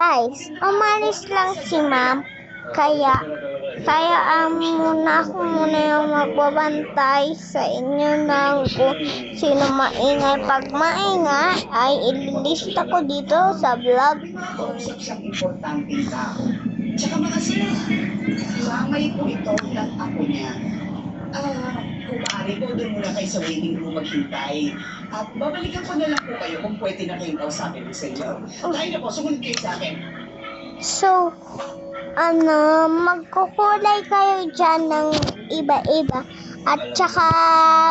Guys, umalis lang si ma'am. Kaya muna ako muna yung magbabantay sa inyo ng kung sino maingay. Pag maingay, ay ililista ko dito sa vlog. Kausap siyang importanteng tao. Tsaka mga sir, mamay po ito ng ako niya. Kung maaari po, doon muna kayo sa waiting room maghintay. At babalikan ko na lang po kayo kung pwede na kayong kausapin sa inyo. Tayo na po, sumunod kayo sa akin. So, magkukulay kayo dyan ng iba-iba. At saka,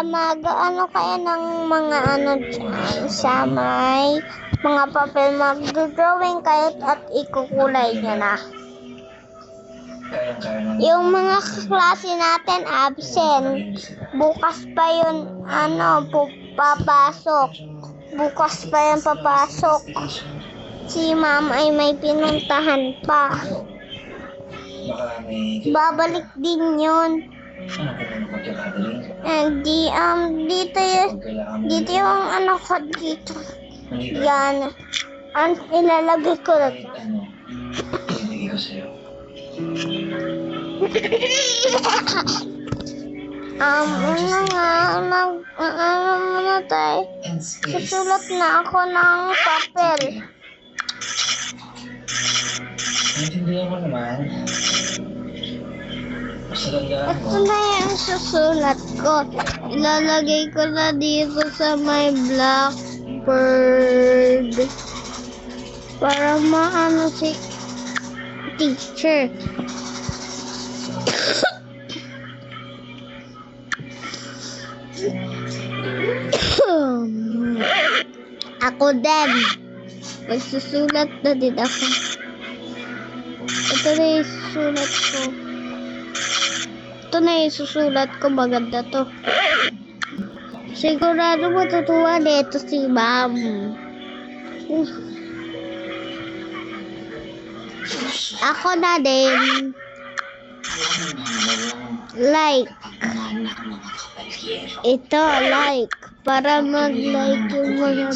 kayo ng mga dyan sa may mga papel. Mag-drawing kayo at ikukulay nyo na. Yung mga klase natin absent. Bukas pa yun, papasok. Bukas pa yan papasok. Si ma'am ay may pinuntahan pa. Babalik din yun. Dito yung ko dito. Yan. Ilalagay ko na ito. Muna tayo. Susulat na ako ng papel. Naintindihan mo naman. Ito na yung susulat ko. Ilalagay ko na dito sa my blackboard. Para maano si teacher. Ako din. Magsusulat na din ako. Ito na yung susulat ko. Ito na yung susulat ko. Maganda to. Sigurado matutuwa nito si ma'am. Ako na din. Like. Ito, like. Para mag-like yung mga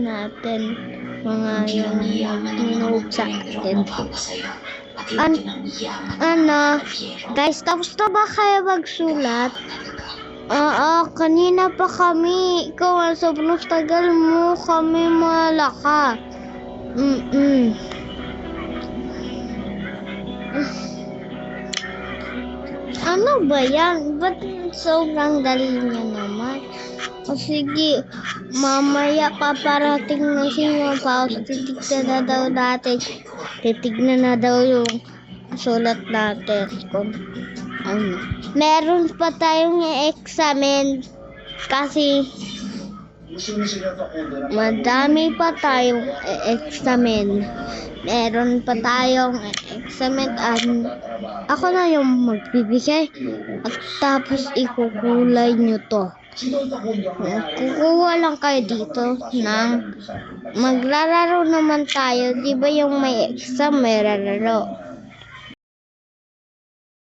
natin. Mga yung minoog sa atin. Guys, tapos na ba kayo magsulat? Kanina pa kami. Ikaw, sobrang tagal mo kami malaka. Ano ba yan? Ba't sobrang dali niya naman? O sige, mamaya paparating na si Paus. Titignan na daw yung sulat natin. Kung meron pa tayong examen kasi madami pa tayong examen. Meron pa tayong examen at ako na yung magbibigay at tapos ikukulay nyo to. Kukuha lang kayo dito ng maglalaro naman tayo. Di ba yung may exam may lalaro?